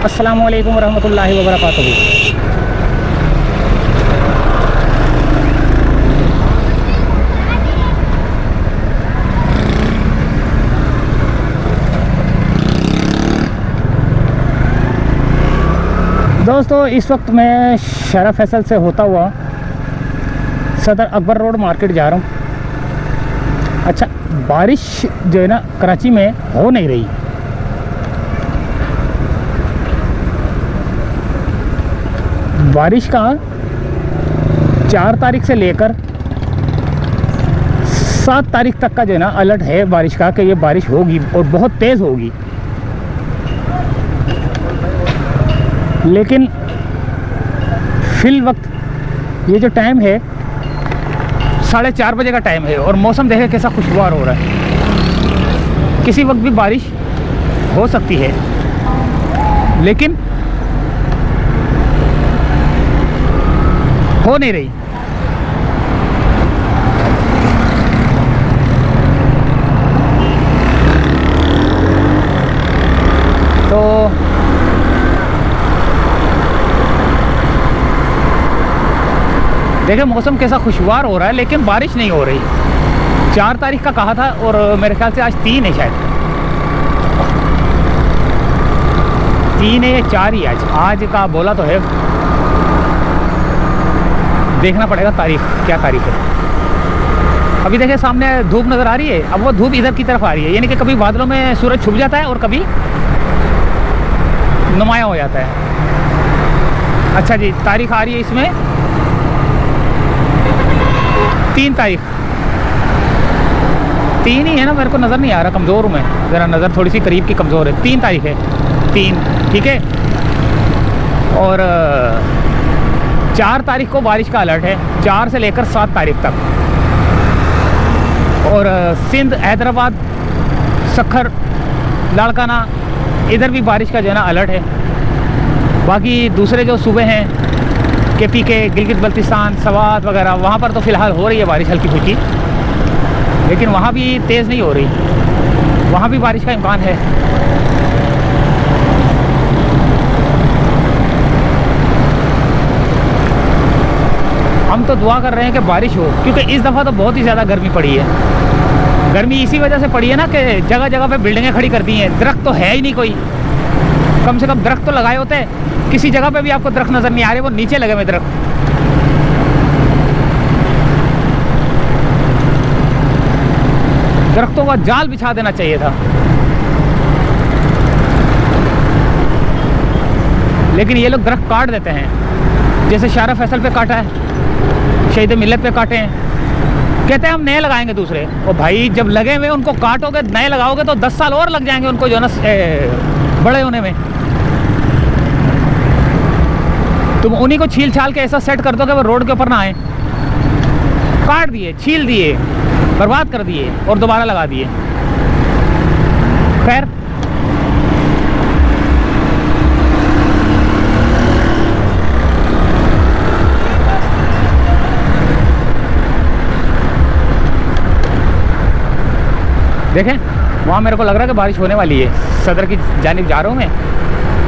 अस्सलामु अलैकुम वरहमतुल्लाहि वबरकातुहू। दोस्तों इस वक्त मैं शारा फैसल से होता हुआ सदर अकबर रोड मार्केट जा रहा हूँ। अच्छा, बारिश जो है ना कराची में हो नहीं रही। बारिश का 4 तारीख से लेकर 7 तारीख तक का जो है ना अलर्ट है बारिश का, कि ये बारिश होगी और बहुत तेज़ होगी। लेकिन फिल वक्त ये जो टाइम है 4:30 बजे का टाइम है और मौसम देखे कैसा खुशगवार हो रहा है। किसी वक्त भी बारिश हो सकती है, लेकिन हो नहीं रही। तो देखिए मौसम कैसा खुशगवार हो रहा है, लेकिन बारिश नहीं हो रही। 4 तारीख का कहा था और मेरे ख्याल से आज 3 है, शायद 3 है या 4 ही आज का बोला तो है। देखना पड़ेगा तारीख, क्या तारीख है। अभी देखिए सामने धूप नज़र आ रही है। अब वो धूप इधर की तरफ आ रही है, यानी कि कभी बादलों में सूरज छुप जाता है और कभी नुमायाँ हो जाता है। अच्छा जी, तारीख आ रही है इसमें 3 तारीख। 3 ही है ना, मेरे को नज़र नहीं आ रहा, कमज़ोर हूँ मैं ज़रा, नज़र थोड़ी सी करीब की कमज़ोर है। 3 तारीख है, 3, ठीक है। और 4 तारीख को बारिश का अलर्ट है, 4 से लेकर 7 तारीख तक। और सिंध, हैदराबाद, सखर, लाड़काना, इधर भी बारिश का जो है ना अलर्ट है। बाकी दूसरे जो सूबे हैं KP के, गिलगित बल्तिस्तान, सवात वगैरह, वहाँ पर तो फ़िलहाल हो रही है बारिश हल्की फुल्की, लेकिन वहाँ भी तेज़ नहीं हो रही। वहाँ भी बारिश का इम्कान है। हम तो दुआ कर रहे हैं कि बारिश हो, क्योंकि इस दफ़ा तो बहुत ही ज़्यादा गर्मी पड़ी है। गर्मी इसी वजह से पड़ी है ना कि जगह जगह पे बिल्डिंगें खड़ी कर दी हैं, दरख्त तो है ही नहीं कोई। कम से कम दरख्त तो लगाए होते हैं। किसी जगह पे भी आपको दरख्त नज़र नहीं आ रहे, वो नीचे लगे हुए दरख्त। दरख्तों का जाल बिछा देना चाहिए था, लेकिन ये लोग दरख्त काट देते हैं। जैसे शारा फैसल पे काटा है, शहीद मिल्लत पे काटे हैं, कहते हैं हम नए लगाएंगे दूसरे। और भाई जब लगे हुए उनको काटोगे, नए लगाओगे तो 10 साल और लग जाएंगे उनको जो ना बड़े होने में। तुम उन्हीं को छील छाल के ऐसा सेट कर दो कि वो रोड के ऊपर ना आए। काट दिए, छील दिए, बर्बाद कर दिए और दोबारा लगा दिए। खैर, देखें वहाँ मेरे को लग रहा है कि बारिश होने वाली है। सदर की जानिब जा रहा हूँ मैं,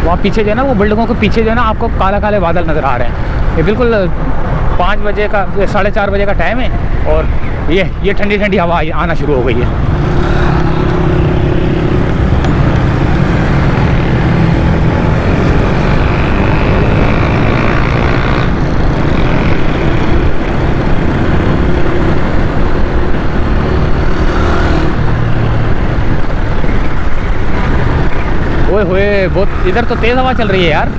वहाँ पीछे जो है ना, वो बिल्डिंगों के पीछे जो है ना, आपको काला काले बादल नज़र आ रहे हैं। ये बिल्कुल 5 बजे का, 4:30 बजे का टाइम है और ये ठंडी ठंडी हवा आना शुरू हो गई है। ओए होए, बहुत इधर तो तेज़ हवा चल रही है यार।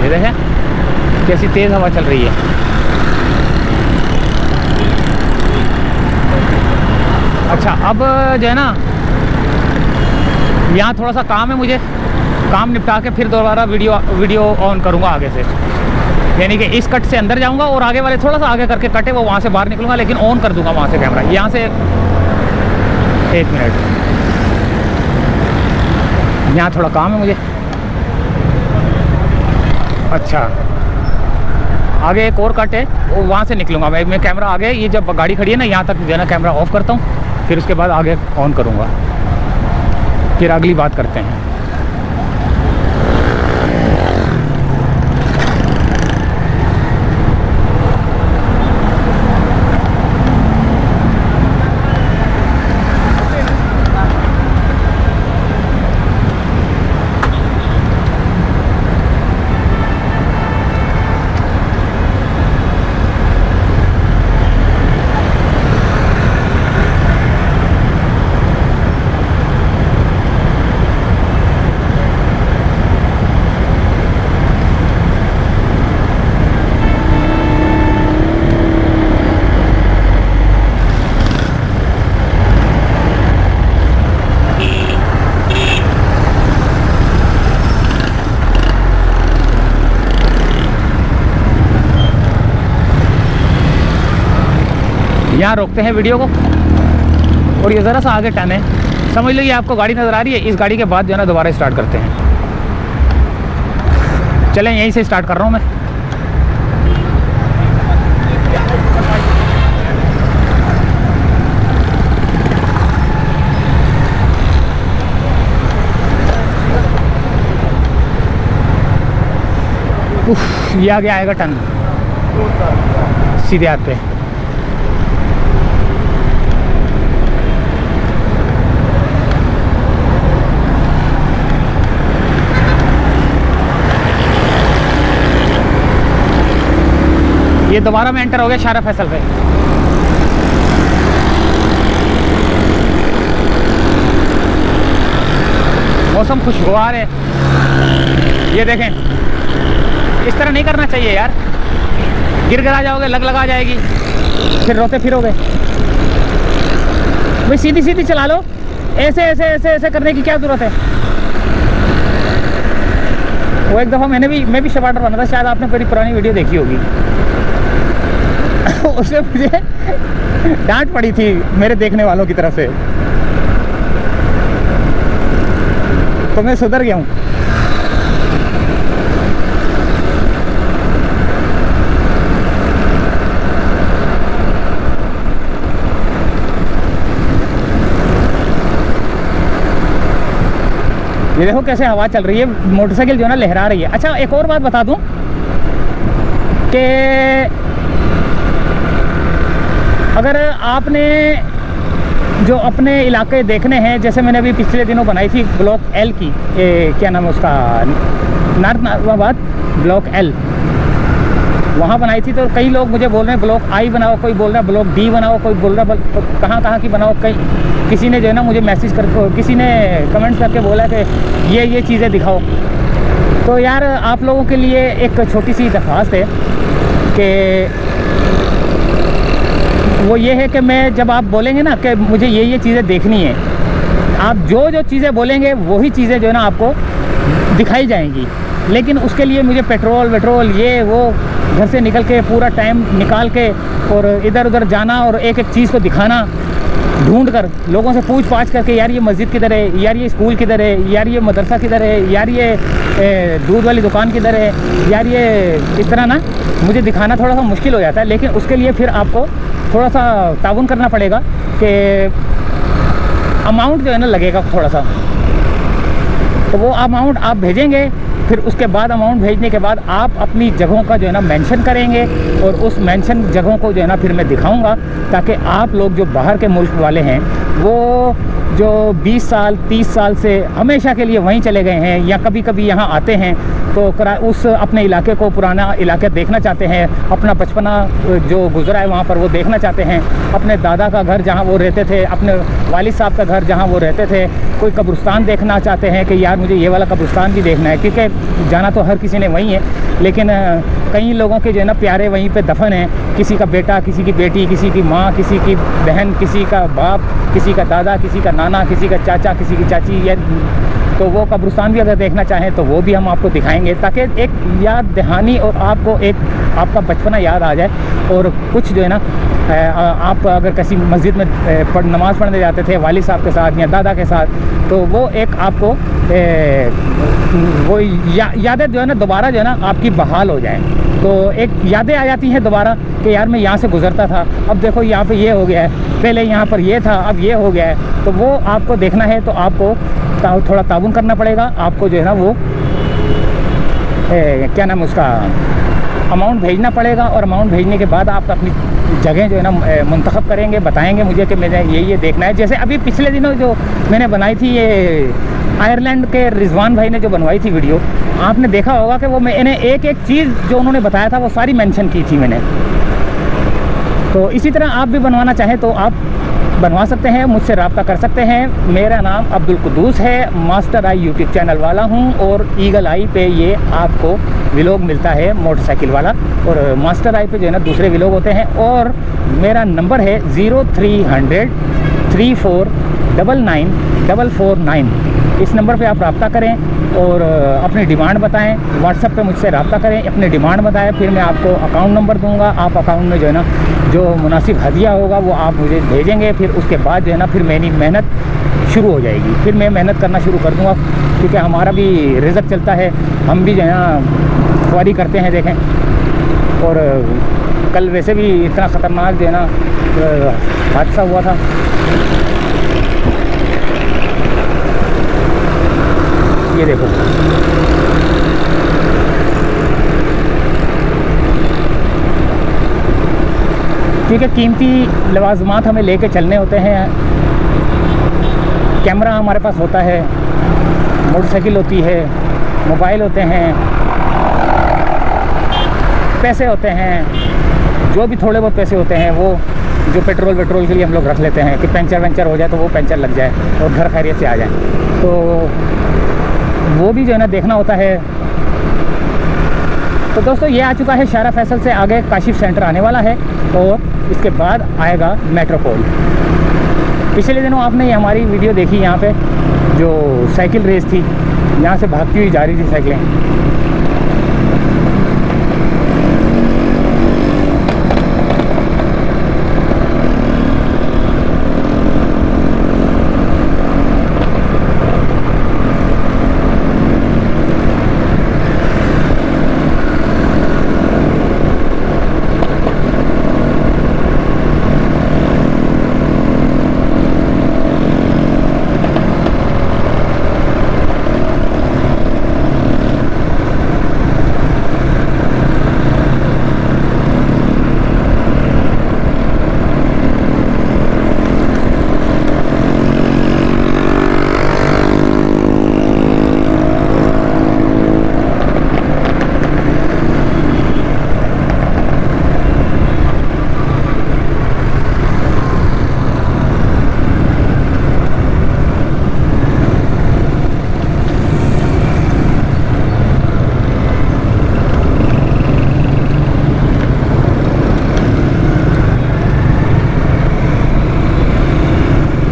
ये देखें कैसी तेज़ हवा चल रही है। अच्छा, अब जो है ना, यहाँ थोड़ा सा काम है मुझे, काम निपटा के फिर दोबारा वीडियो ऑन करूँगा आगे से। यानी कि इस कट से अंदर जाऊँगा और आगे वाले थोड़ा सा आगे करके कटे वो वहाँ से बाहर निकलूँगा, लेकिन ऑन कर दूँगा वहाँ से कैमरा। यहाँ से 1 मिनट, यहाँ थोड़ा काम है मुझे। अच्छा, आगे एक और कट है, वो वहाँ से निकलूँगा मैं कैमरा आगे, ये जब गाड़ी खड़ी है ना यहाँ तक जो है ना कैमरा ऑफ करता हूँ, फिर उसके बाद आगे ऑन करूँगा, फिर अगली बात करते हैं। यहाँ रोकते हैं वीडियो को, और ये ज़रा सा आगे टर्न है, समझ लो ये आपको गाड़ी नज़र आ रही है। इस गाड़ी के बाद जो है ना दोबारा स्टार्ट करते हैं। चलें, यहीं से स्टार्ट कर रहा हूँ मैं। ये आगे आएगा टर्न सीधे हाथ पे। ये दोबारा में एंटर हो गया शारा फैसल पे। मौसम खुशगवार है, ये देखें। इस तरह नहीं करना चाहिए यार, गिर गिरा जाओगे, लग लगा जाएगी, फिर रोते फिरोगे। भाई सीधी सीधी चला लो, ऐसे ऐसे ऐसे ऐसे करने की क्या ज़रूरत है। वो एक दफ़ा मैं भी शबाटर बना था, शायद आपने मेरी पुरानी वीडियो देखी होगी। उसमें मुझे डांट पड़ी थी मेरे देखने वालों की तरफ से, तो मैं सुधर गया हूँ। ये देखो कैसे हवा चल रही है, मोटरसाइकिल जो है ना लहरा रही है। अच्छा, एक और बात बता दूं कि अगर आपने जो अपने इलाके देखने हैं, जैसे मैंने अभी पिछले दिनों बनाई थी ब्लॉक एल की, क्या नाम है उसका, नॉर्थ नाजिमाबाद ब्लॉक एल, वहाँ बनाई थी। तो कई लोग मुझे बोल रहे हैं ब्लॉक आई बनाओ, कोई बोल रहा है ब्लॉक डी बनाओ, कोई बोल रहा है कहाँ की बनाओ। किसी ने जो है ना मुझे मैसेज कर, किसी ने कमेंट्स करके बोला कि ये चीज़ें दिखाओ। तो यार आप लोगों के लिए एक छोटी सी दरख्वास्त है कि वो ये है कि मैं जब आप बोलेंगे ना कि मुझे ये चीज़ें देखनी है, आप जो चीज़ें बोलेंगे वही चीज़ें जो है ना आपको दिखाई जाएंगी। लेकिन उसके लिए मुझे पेट्रोल ये वो घर से निकल के पूरा टाइम निकाल के और इधर उधर जाना और एक एक चीज़ को दिखाना, ढूंढ कर लोगों से पूछ पाछ करके, यार ये मस्जिद किधर है, यार ये स्कूल किधर है, यार ये मदरसा किधर है, यार ये दूध वाली दुकान किधर है, यार ये इस तरह ना मुझे दिखाना थोड़ा सा मुश्किल हो जाता है। लेकिन उसके लिए फिर आपको थोड़ा सा ताउन करना पड़ेगा कि अमाउंट जो है ना लगेगा थोड़ा सा, तो वो अमाउंट आप भेजेंगे। फिर उसके बाद अमाउंट भेजने के बाद आप अपनी जगहों का जो है ना मेंशन करेंगे, और उस मेंशन जगहों को जो है ना फिर मैं दिखाऊंगा, ताकि आप लोग जो बाहर के मुल्क वाले हैं, वो जो 20 साल 30 साल से हमेशा के लिए वहीं चले गए हैं, या कभी कभी यहाँ आते हैं तो उस अपने इलाके को, पुराना इलाका देखना चाहते हैं, अपना बचपना जो गुजरा है वहाँ पर वो देखना चाहते हैं, अपने दादा का घर जहाँ वो रहते थे, अपने वालिद साहब का घर जहाँ वो रहते थे, कोई कब्रिस्तान देखना चाहते हैं कि यार मुझे ये वाला कब्रिस्तान भी देखना है। क्योंकि जाना तो हर किसी ने वहीं है, लेकिन कई लोगों के जो है ना प्यारे वहीं पे दफन हैं, किसी का बेटा, किसी की बेटी, किसी की माँ, किसी की बहन, किसी का बाप, किसी का दादा, किसी का नाना, किसी का चाचा, किसी की चाची, या तो वो कब्रिस्तान भी अगर देखना चाहें तो वो भी हम आपको दिखाएंगे, ताकि एक याद दहानी और आपको एक आपका बचपना याद आ जाए। और कुछ जो है ना आप अगर किसी मस्जिद में नमाज़ पढ़ने जाते थे वालिद साहब के साथ या दादा के साथ, तो वो एक आपको वो यादें जो है ना दोबारा जो है ना आपकी बहाल हो जाए। तो एक यादें आ जाती हैं दोबारा कि यार मैं यहाँ से गुज़रता था, अब देखो यहाँ पे ये हो गया है, पहले यहाँ पर ये था, अब ये हो गया है। तो वो आपको देखना है तो आपको थोड़ा ताउन करना पड़ेगा। आपको जो है ना वो क्या नाम उसका अमाउंट भेजना पड़ेगा। और अमाउंट भेजने के बाद आप अपनी जगह जो है ना मुंतखब करेंगे, बताएंगे मुझे कि मैंने ये देखना है। जैसे अभी पिछले दिनों जो मैंने बनाई थी, ये आयरलैंड के रिजवान भाई ने जो बनवाई थी वीडियो, आपने देखा होगा कि वो मैंने एक एक चीज़ जो उन्होंने बताया था वो सारी मेंशन की थी मैंने। तो इसी तरह आप भी बनवाना चाहें तो आप बनवा सकते हैं, मुझसे रब्ता कर सकते हैं। मेरा नाम अब्दुल कुद्दूस है, मास्टर आई यूट्यूब चैनल वाला हूं। और ईगल आई पे ये आपको व्लॉग मिलता है मोटरसाइकिल वाला, और मास्टर आई पे जो है ना दूसरे व्लॉग होते हैं। और मेरा नंबर है 0300 3499 449। इस नंबर पे आप रब्ता करें और अपनी डिमांड बताएं। व्हाट्सएप पे मुझसे रब्ता करें, अपनी डिमांड बताएं, फिर मैं आपको अकाउंट नंबर दूंगा। आप अकाउंट में जो है ना जो मुनासिब हदिया होगा वो आप मुझे भेजेंगे। फिर उसके बाद जो है ना फिर मेरी मेहनत शुरू हो जाएगी, फिर मैं मेहनत करना शुरू कर दूंगा, क्योंकि हमारा भी रिज़्क चलता है, हम भी जो है ना ख्वारी करते हैं देखें। और कल वैसे भी इतना ख़तरनाक जो है ना हादसा हुआ था। ये देखो, क्योंकि कीमती लवाजमात हमें लेके चलने होते हैं। कैमरा हमारे पास होता है, मोटरसाइकिल होती है, मोबाइल होते हैं, पैसे होते हैं, जो भी थोड़े बहुत पैसे होते हैं वो जो पेट्रोल के लिए हम लोग रख लेते हैं कि पंचर वंचर हो जाए तो वो पंचर लग जाए और घर खैरियत से आ जाए। तो वो भी जो है ना देखना होता है। तो दोस्तों ये आ चुका है शारा फैसल से आगे काशिफ सेंटर आने वाला है, और इसके बाद आएगा मेट्रोपोल। पिछले दिनों आपने ये हमारी वीडियो देखी, यहाँ पे जो साइकिल रेस थी, यहाँ से भागती हुई जा रही थी साइकिलें।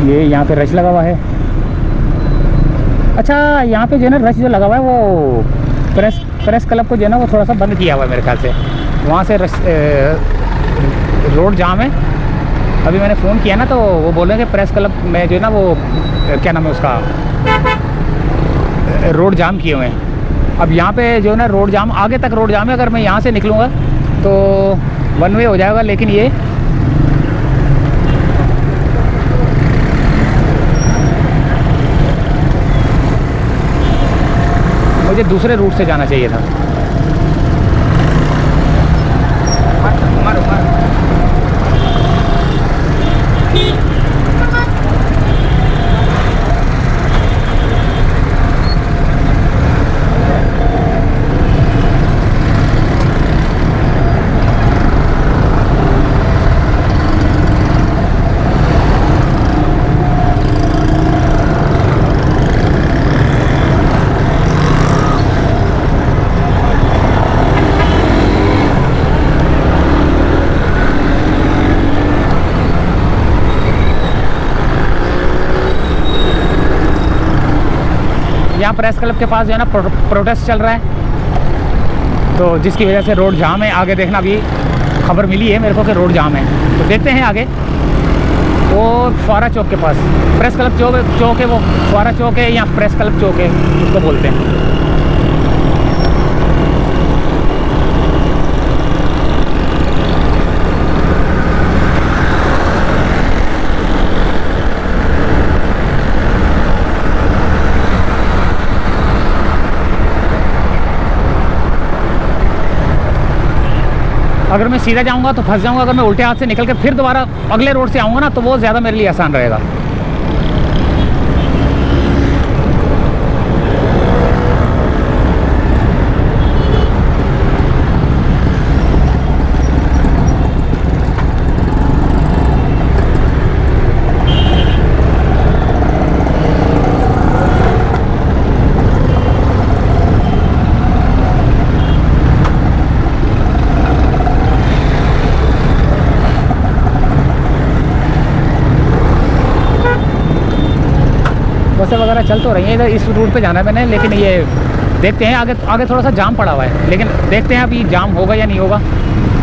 ये यहाँ पे रश लगा हुआ है। अच्छा, यहाँ पे जो है ना रश जो लगा हुआ है वो प्रेस क्लब को जो है ना वो थोड़ा सा बंद किया हुआ है मेरे ख्याल से। वहाँ से रोड जाम है। अभी मैंने फ़ोन किया ना तो वो बोल रहे हैं कि प्रेस क्लब में जो है ना वो क्या नाम है उसका रोड जाम किए हुए हैं। अब यहाँ पे जो है ना रोड जाम, आगे तक रोड जाम है। अगर मैं यहाँ से निकलूँगा तो वन वे हो जाएगा, लेकिन ये मुझे दूसरे रूट से जाना चाहिए था। यहाँ प्रेस क्लब के पास जो है ना प्रोटेस्ट चल रहा है। तो जिसकी वजह से रोड जाम है। आगे देखना, अभी खबर मिली है मेरे को कि रोड जाम है, तो देखते हैं आगे। वो फुआरा चौक के पास प्रेस क्लब चौक है, वो फुआरा चौक है या प्रेस क्लब चौक है उसको बोलते हैं। अगर मैं सीधा जाऊंगा तो फंस जाऊंगा, अगर मैं उल्टे हाथ से निकल के फिर दोबारा अगले रोड से आऊँगा ना तो वो ज़्यादा मेरे लिए आसान रहेगा। बसें वगैरह चल तो रही हैं इधर, इस रूट पे जाना है मैंने, लेकिन ये देखते हैं आगे आगे थोड़ा सा जाम पड़ा हुआ है, लेकिन देखते हैं अभी जाम होगा या नहीं होगा,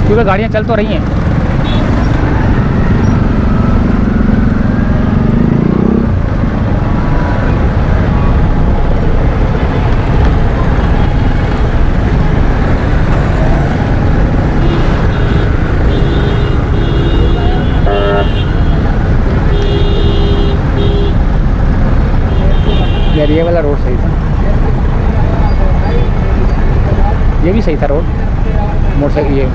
क्योंकि गाड़ियाँ चल तो रही हैं। यार ये वाला रोड सही था, ये भी सही था रोड, मोटरसाइकिल ये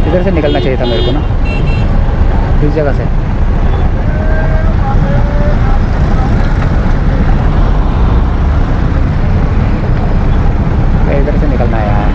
इधर से निकलना चाहिए था मेरे को ना, इस जगह से। इधर से निकलना है यार।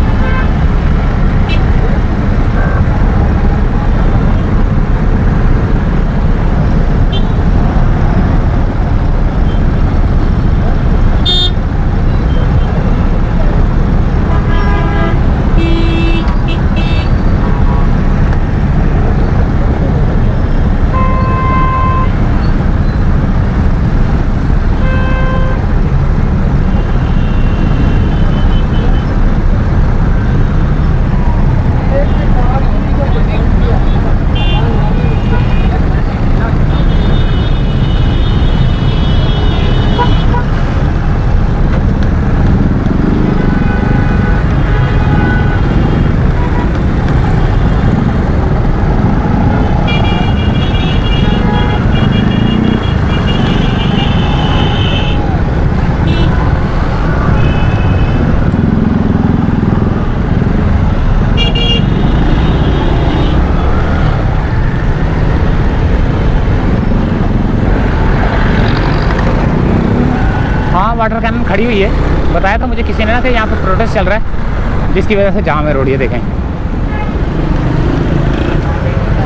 हाँ, वाटर कैनन खड़ी हुई है, बताया था मुझे किसी ने ना कि यहाँ पे प्रोटेस्ट चल रहा है, जिसकी वजह से जाम है रोड। ये देखें,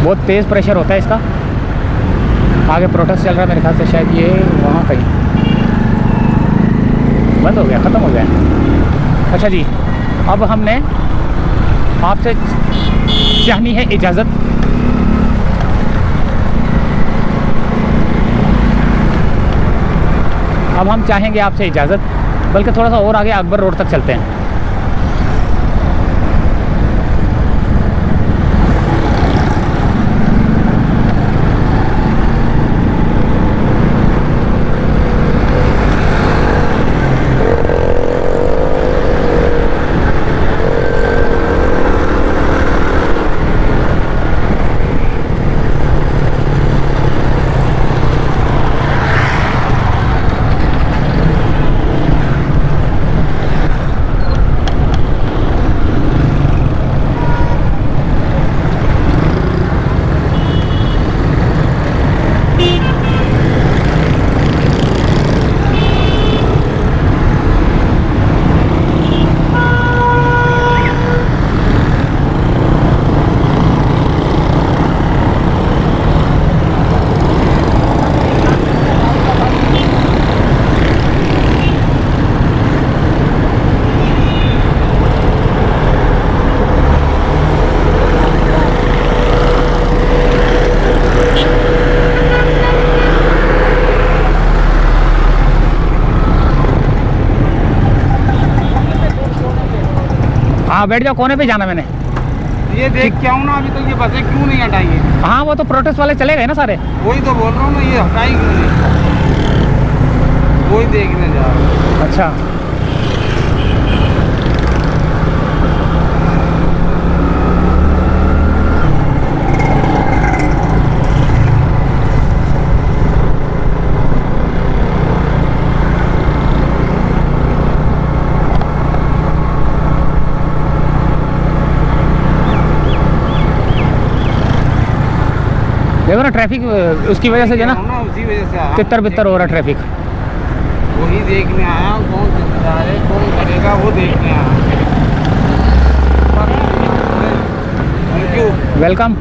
बहुत तेज़ प्रेशर होता है इसका। आगे प्रोटेस्ट चल रहा है, मेरे ख्याल से शायद ये वहाँ कहीं बंद हो गया, ख़त्म हो गया। अच्छा जी, अब हमने आपसे चाहनी है इजाज़त। अब हम चाहेंगे आपसे इजाज़त, बल्कि थोड़ा सा और आगे अकबर रोड तक चलते हैं। हाँ बैठ जाओ, कोने पे जाना मैंने। ये देख के आऊँ ना, अभी तो ये बसें क्यों नहीं हटाई है? हाँ वो तो प्रोटेस्ट वाले चले गए ना सारे। वही तो बोल रहा हूँ मैं, ये हटाई क्यों नहीं? वही देखने जा रहा हूँ। अच्छा देखो ना ट्रैफिक उसकी वजह से जो है ना उसी वजह से आया। तितर बितर हो रहा ट्रैफिक। वही देखने आया, कौन जिम्मेदार है, कौन करेगा, वो देखने आया। Thank you, welcome.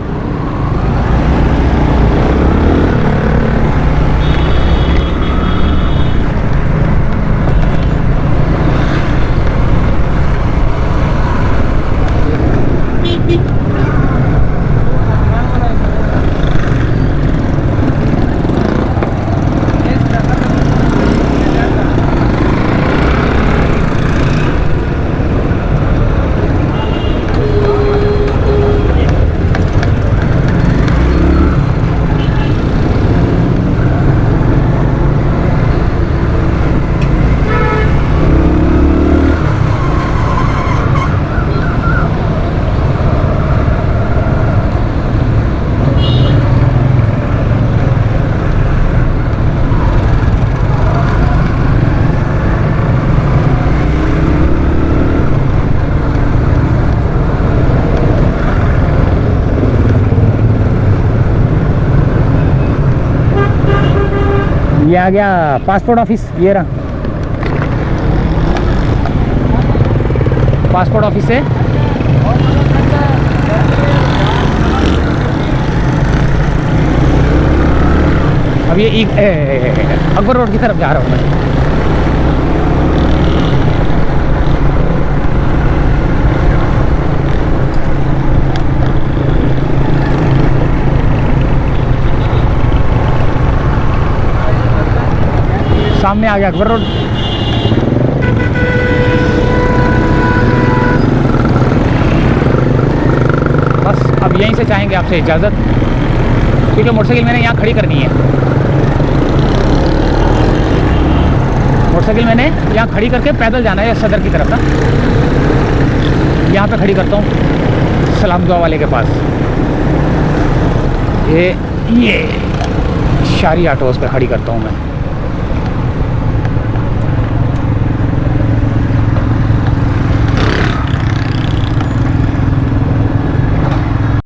ये आ गया पासपोर्ट ऑफिस, ये रहा पासपोर्ट ऑफिस से अब ये अकबर रोड की तरफ जा रहा हूँ मैं। सामने आ गया अकबर रोड। बस अब यहीं से चाहेंगे आपसे इजाज़त, क्योंकि मोटरसाइकिल मैंने यहाँ खड़ी करनी है। मोटरसाइकिल मैंने यहाँ खड़ी करके पैदल जाना है सदर की तरफ ना। यहाँ पे खड़ी करता हूँ सलाम दुआ वाले के पास। ये शारी ऑटोज़ पे खड़ी करता हूँ मैं।